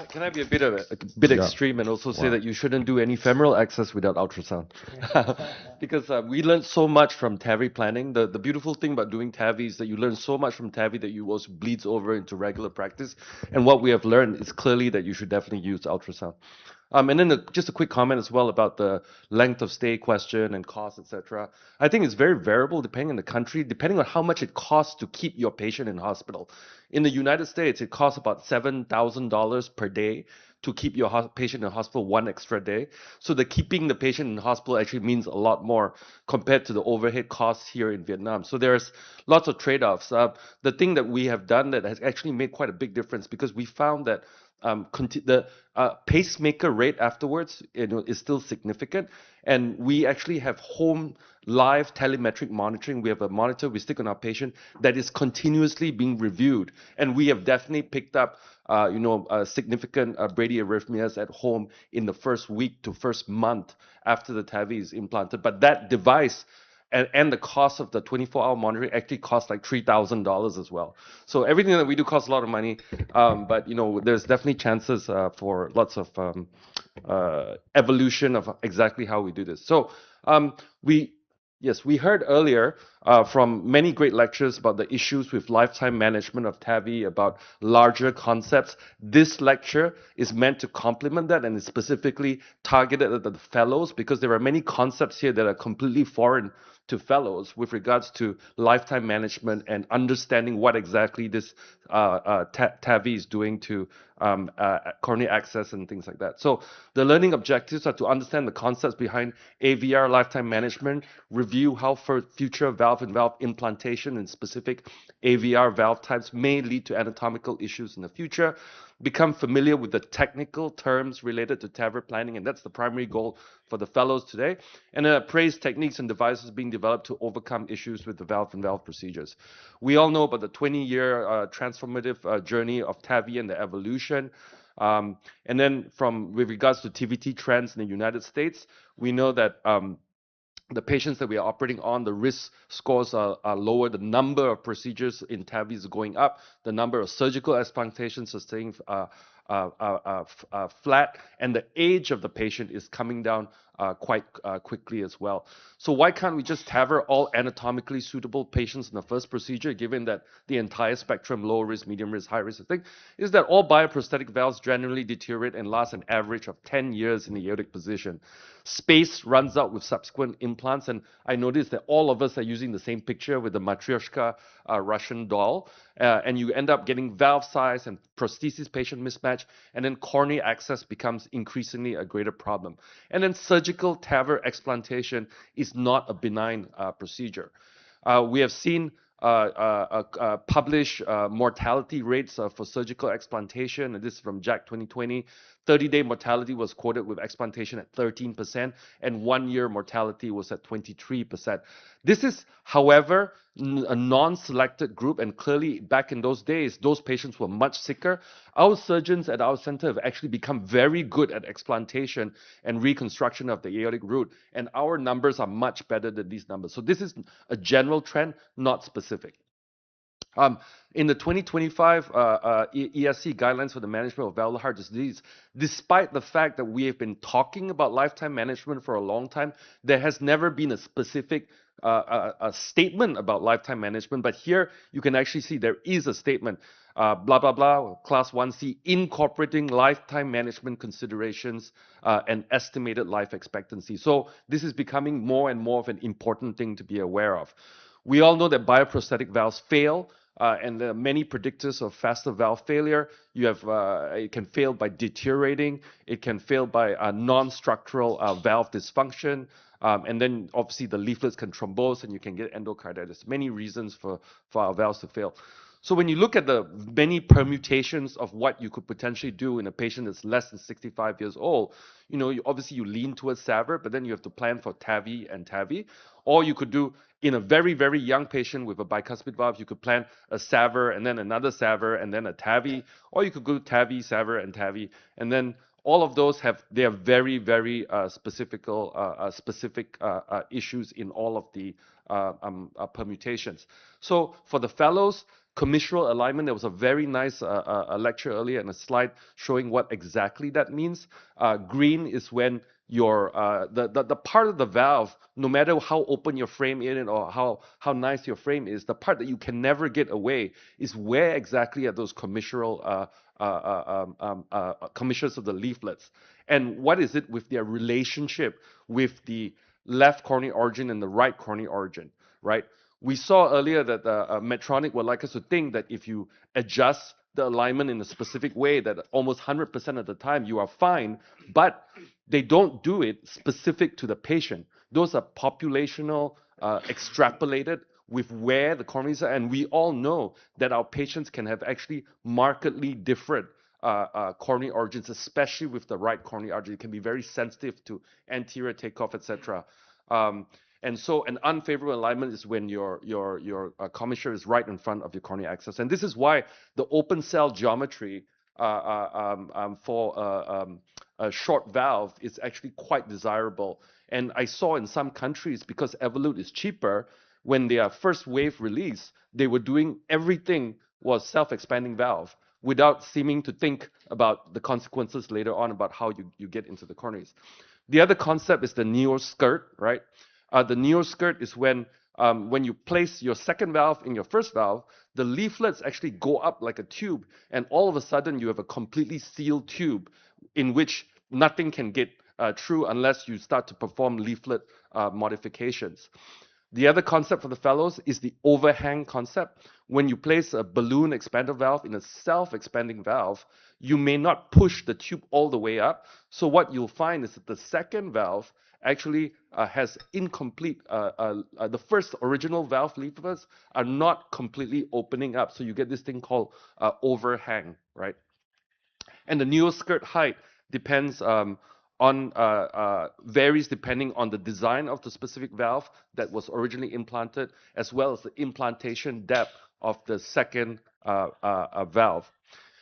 Can I be a bit Yeah. extreme and also say Wow. that you shouldn't do any femoral access without ultrasound? Because we learned so much from TAVI planning. The beautiful thing about doing TAVI is that you learn so much from TAVI that you also bleeds over into regular practice. And what we have learned is clearly that you should definitely use ultrasound. And then just a quick comment as well about the length of stay question and cost, etc. I think it's very variable depending on the country, depending on how much it costs to keep your patient in hospital. In the United States, it costs about $7,000 per day to keep your patient in hospital one extra day. So the keeping the patient in hospital actually means a lot more compared to the overhead costs here in Vietnam. So there's lots of trade-offs. The thing that we have done that has actually made quite a big difference because we found that the pacemaker rate afterwards, is still significant, and we actually have home live telemetric monitoring. We have a monitor we stick on our patient that is continuously being reviewed, and we have definitely picked up, significant bradyarrhythmias at home in the first week to first month after the TAVI is implanted. But that device and the cost of the 24-hour monitoring actually costs like $3,000 as well. So everything that we do costs a lot of money, but there's definitely chances for lots of evolution of exactly how we do this. So we yes, we heard earlier from many great lectures about the issues with lifetime management of TAVI, about larger concepts. This lecture is meant to complement that and is specifically targeted at the fellows because there are many concepts here that are completely foreign to fellows with regards to lifetime management and understanding what exactly this TAVI is doing to coronary access and things like that. So the learning objectives are to understand the concepts behind AVR lifetime management, review how for future valve-in-valve implantation in specific AVR valve types may lead to anatomical issues in the future, become familiar with the technical terms related to TAVR planning, and that's the primary goal for the fellows today, and appraise techniques and devices being developed to overcome issues with the valve-in-valve procedures. We all know about the 20-year transformative journey of TAVI and the evolution. And then with regards to TVT trends in the United States, we know that the patients that we are operating on, the risk scores are lower. The number of procedures in TAVI is going up. The number of surgical explantations are staying flat, and the age of the patient is coming down quite quickly as well. So why can't we just TAVR all anatomically suitable patients in the first procedure, given that the entire spectrum, low risk, medium risk, high risk, thing, is that all bioprosthetic valves generally deteriorate and last an average of 10 years in the aortic position. Space runs out with subsequent implants, and I noticed that all of us are using the same picture with the Matryoshka Russian doll, and you end up getting valve size and prosthesis patient mismatch, and then coronary access becomes increasingly a greater problem. And then surgical TAVR explantation is not a benign procedure. We have seen published mortality rates for surgical explantation, and this is from JACC 2020. 30-day mortality was quoted with explantation at 13%, and 1-year mortality was at 23%. This is, however, a non-selected group, and clearly back in those days, those patients were much sicker. Our surgeons at our center have actually become very good at explantation and reconstruction of the aortic root, and our numbers are much better than these numbers. So this is a general trend, not specific. In the 2025 ESC guidelines for the management of valvular heart disease, despite the fact that we have been talking about lifetime management for a long time, there has never been a specific a statement about lifetime management. But here you can actually see there is a statement, blah, blah, blah, class 1C, incorporating lifetime management considerations and estimated life expectancy. So this is becoming more and more of an important thing to be aware of. We all know that bioprosthetic valves fail. And there are many predictors of faster valve failure. You have it can fail by deteriorating. It can fail by non-structural valve dysfunction. And then obviously the leaflets can thrombose and you can get endocarditis. Many reasons for our valves to fail. So when you look at the many permutations of what you could potentially do in a patient that's less than 65 years old, obviously you lean towards SAVR, but then you have to plan for TAVI and TAVI. Or you could do, in a very, very young patient with a bicuspid valve, you could plan a SAVR and then another SAVR and then a TAVI. Or you could go TAVI, SAVR, and TAVI. And then all of those they are very, very specific issues in all of the permutations. So for the fellows, Commissural alignment, there was a very nice lecture earlier and a slide showing what exactly that means. Green is when the part of the valve, no matter how open your frame is or how nice your frame is, the part that you can never get away is where exactly are those commissural commissures of the leaflets, and what is it with their relationship with the left coronary origin and the right coronary origin, right? We saw earlier that Medtronic would like us to think that if you adjust the alignment in a specific way, that almost 100% of the time you are fine, but they don't do it specific to the patient. Those are populational, extrapolated with where the coronaries are, and we all know that our patients can have actually markedly different coronary origins, especially with the right coronary artery. It can be very sensitive to anterior takeoff, etc. Um, and so an unfavorable alignment is when your commissure is right in front of your coronary access. And this is why the open cell geometry for a short valve is actually quite desirable. And I saw in some countries, because Evolut is cheaper, when their first wave release, they were doing everything was self-expanding valve without seeming to think about the consequences later on about how you get into the coronaries. The other concept is the neo skirt, right? The neo skirt is when you place your second valve in your first valve, the leaflets actually go up like a tube, and all of a sudden you have a completely sealed tube in which nothing can get through unless you start to perform leaflet modifications. The other concept for the fellows is the overhang concept. When you place a balloon expander valve in a self-expanding valve, you may not push the tube all the way up. So what you'll find is that the second valve actually has incomplete, the first original valve leaflets are not completely opening up. So you get this thing called overhang, right? And the neo skirt height depends on varies depending on the design of the specific valve that was originally implanted, as well as the implantation depth of the second valve.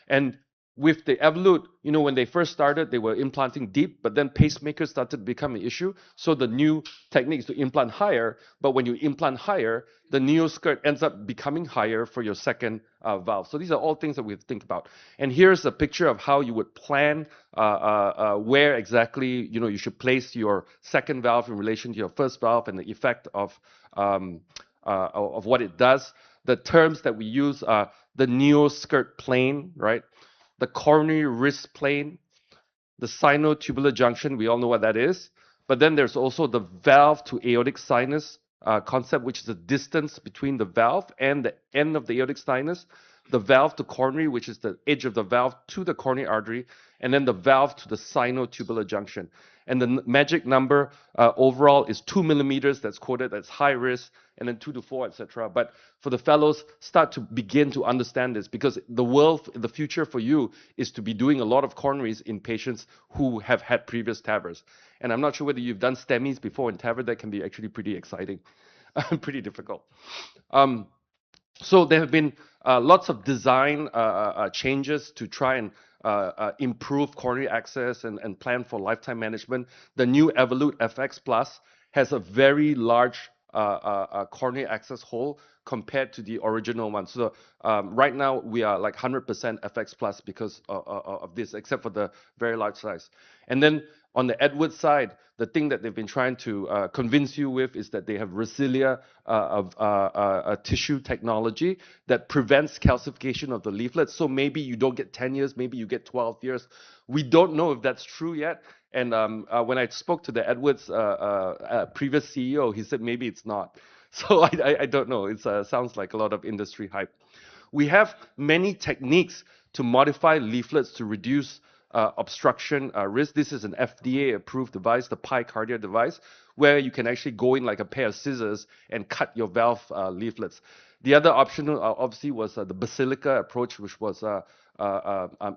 And with the Evolut, when they first started, they were implanting deep, but then pacemakers started to become an issue. So the new technique is to implant higher, but when you implant higher, the neo skirt ends up becoming higher for your second valve. So these are all things that we have to think about. And here's a picture of how you would plan where exactly you should place your second valve in relation to your first valve and the effect of what it does. The terms that we use are the neo skirt plane, right? The coronary wrist plane, the sinotubular junction, we all know what that is. But then there's also the valve to aortic sinus concept, which is the distance between the valve and the end of the aortic sinus, the valve to coronary, which is the edge of the valve to the coronary artery, and then the valve to the sinotubular junction. And the magic number overall is 2 millimeters. That's quoted. That's high risk, and then 2 to 4, etc. But for the fellows, start to begin to understand this, because the future for you is to be doing a lot of coronaries in patients who have had previous TAVRs. And I'm not sure whether you've done STEMIs before in TAVR. That can be actually pretty exciting, pretty difficult. So there have been lots of design changes to try and improve coronary access and plan for lifetime management. The new Evolut FX Plus has a very large coronary access hole compared to the original one. So right now we are like 100% FX Plus because of this, except for the very large size. And then on the Edwards side, the thing that they've been trying to convince you with is that they have Resilia tissue technology that prevents calcification of the leaflets. So maybe you don't get 10 years, maybe you get 12 years. We don't know if that's true yet. And when I spoke to the Edwards previous CEO, he said maybe it's not. So I don't know. It sounds like a lot of industry hype. We have many techniques to modify leaflets to reduce obstruction risk. This is an FDA-approved device, the PiCardia device, where you can actually go in like a pair of scissors and cut your valve leaflets. The other option, obviously, was the basilica approach, which was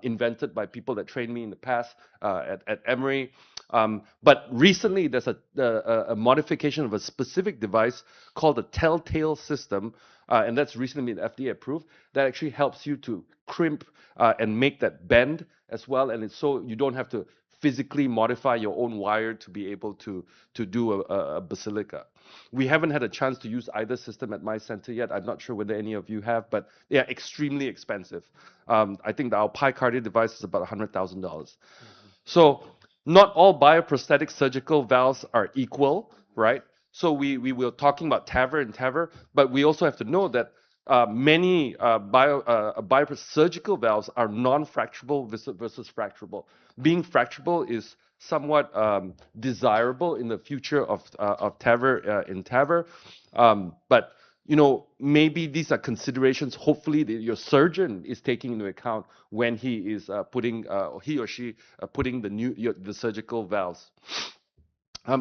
invented by people that trained me in the past at Emory. But recently, there's a modification of a specific device called the Telltale system, and that's recently been FDA approved, that actually helps you to crimp and make that bend as well, and it's so you don't have to physically modify your own wire to be able to do a basilica. We haven't had a chance to use either system at my center yet. I'm not sure whether any of you have, but they are extremely expensive. I think our picardia device is about $100,000. So not all bioprosthetic surgical valves are equal, right? So we were talking about TAVR and TAVR, but we also have to know that many surgical valves are non-fracturable versus fracturable. Being fracturable is somewhat desirable in the future of TAVR in TAVR, but maybe these are considerations. Hopefully, your surgeon is taking into account when he is putting he or she putting the surgical valves.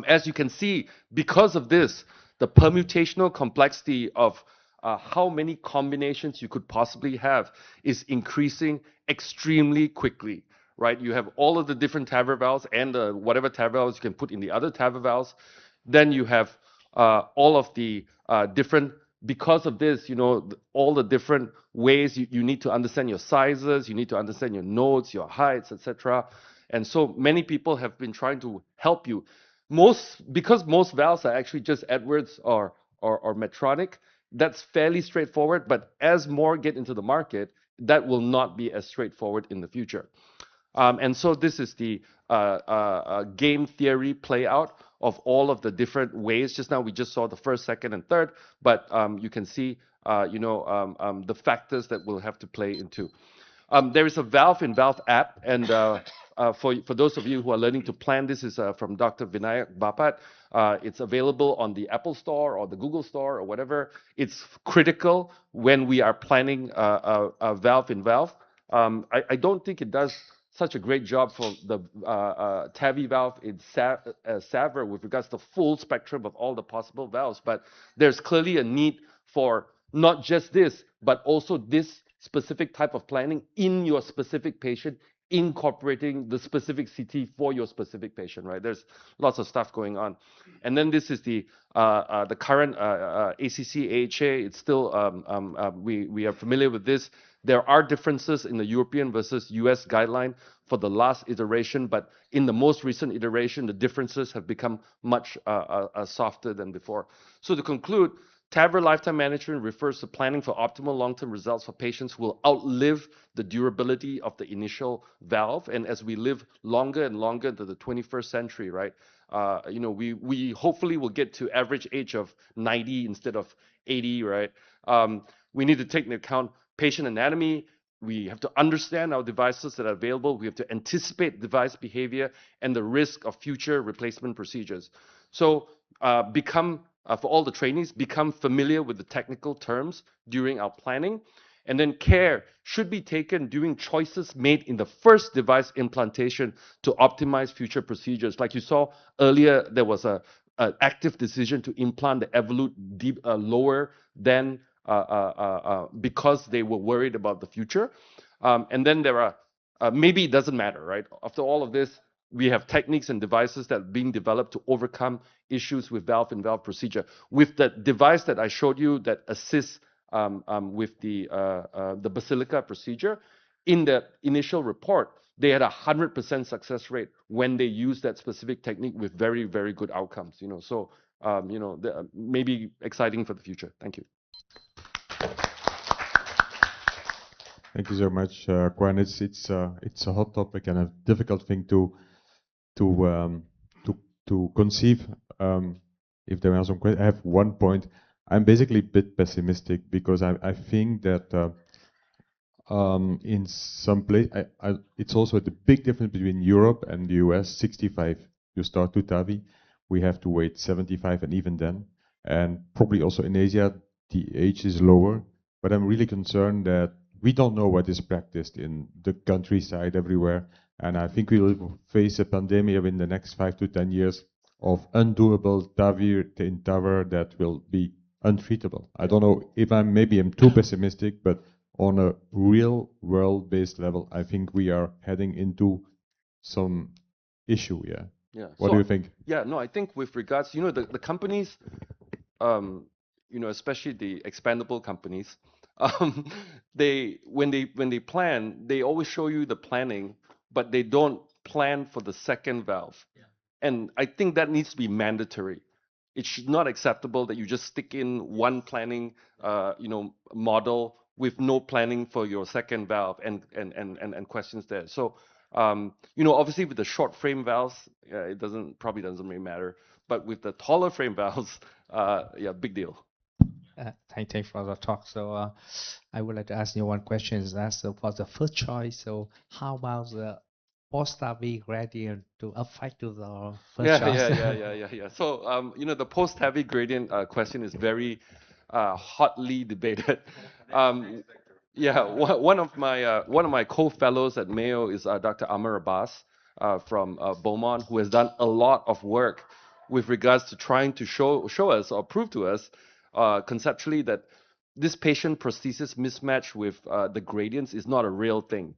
As you can see, because of this, the permutational complexity of how many combinations you could possibly have is increasing extremely quickly, right? You have all of the different TAVR valves and whatever TAVR valves you can put in the other TAVR valves. Then you have all of the different, because of this, all the different ways you need to understand your sizes, you need to understand your nodes, your heights, etc. And so many people have been trying to help you. Because most valves are actually just Edwards or Medtronic, that's fairly straightforward. But as more get into the market, that will not be as straightforward in the future. And so this is the game theory play out of all of the different ways. Just now we just saw the first, second, and third, but you can see the factors that will have to play into. There is a valve in valve app, and for those of you who are learning to plan, this is from Dr. Vinayak Bapat. It's available on the Apple Store or the Google Store or whatever. It's critical when we are planning a valve in valve. I don't think it does such a great job for the TAVI valve in SAVR with regards to the full spectrum of all the possible valves, but there's clearly a need for not just this, but also this specific type of planning in your specific patient, incorporating the specific CT for your specific patient, right? There's lots of stuff going on. And then this is the current ACC AHA. It's still, we are familiar with this. There are differences in the European versus US guideline for the last iteration, but in the most recent iteration, the differences have become much softer than before. So to conclude, TAVR lifetime management refers to planning for optimal long-term results for patients who will outlive the durability of the initial valve. And as we live longer and longer into the 21st century, right, we hopefully will get to average age of 90 instead of 80, right? We need to take into account patient anatomy. We have to understand our devices that are available. We have to anticipate device behavior and the risk of future replacement procedures. So for all the trainees, become familiar with the technical terms during our planning. And then care should be taken during choices made in the first device implantation to optimize future procedures. Like you saw earlier, there was an active decision to implant the Evolut deep, lower than because they were worried about the future. And then there are, maybe it doesn't matter, right? After all of this, we have techniques and devices that are being developed to overcome issues with valve-in-valve procedure. With the device that I showed you that assists with the basilica procedure, in the initial report, they had a 100% success rate when they used that specific technique with very, very good outcomes. So maybe exciting for the future. Thank you. Thank you so much, Quan. It's a hot topic and a difficult thing to conceive. If there are some questions, I have one point. I'm basically a bit pessimistic because I think that in some place, it's also the big difference between Europe and the US. 65, you start to TAVI. We have to wait 75, and even then, and probably also in Asia, the age is lower. But I'm really concerned that we don't know what is practiced in the countryside everywhere. And I think we will face a pandemic in the next 5 to 10 years of undoable TAVI in TAVR that will be untreatable. I don't know if maybe I'm too pessimistic, but on a real world-based level, I think we are heading into some issue. Yeah. Yeah. What do you think? Yeah. No, I think with regards, the companies, especially the expandable companies, when they plan, they always show you the planning, but they don't plan for the second valve. And I think that needs to be mandatory. It should not acceptable that you just stick in one planning, model with no planning for your second valve and questions there. So, obviously with the short frame valves, it doesn't really matter. But with the taller frame valves, yeah, big deal. Thank you for the talk. So I would like to ask you one question. Is that so for the first choice? So how about the post-TAVI gradient to affect to the first choice? Yeah. So, the post-heavy gradient question is very hotly debated. Um, yeah, one of my co-fellows at Mayo is Dr. Amar Abbas from Beaumont, who has done a lot of work with regards to trying to show us or prove to us conceptually that this patient prosthesis mismatch with the gradients is not a real thing,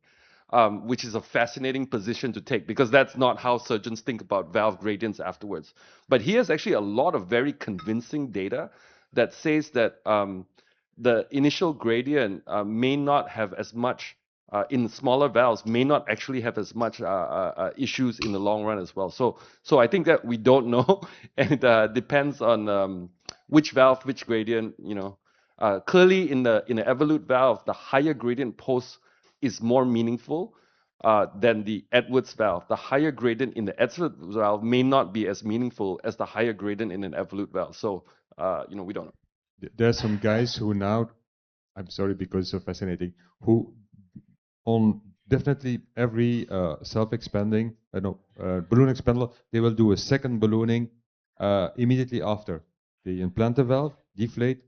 which is a fascinating position to take because that's not how surgeons think about valve gradients afterwards. But he has actually a lot of very convincing data that says that the initial gradient may not have as much in smaller valves may not actually have as much issues in the long run as well. So I think that we don't know, and it depends on which valve, which gradient. Clearly in the evolute valve, the higher gradient post is more meaningful than the Edwards valve. The higher gradient in the Edwards valve may not be as meaningful as the higher gradient in an evolute valve. So, we don't know. There are some guys who now, I'm sorry because it's so fascinating, who on definitely every self-expanding, balloon expander, they will do a second ballooning immediately after. They implant the valve, deflate,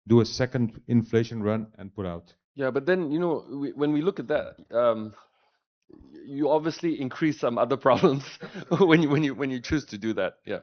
do a second inflation run, and pull out. Yeah, but then when we look at that, you obviously increase some other problems when you choose to do that. Yeah.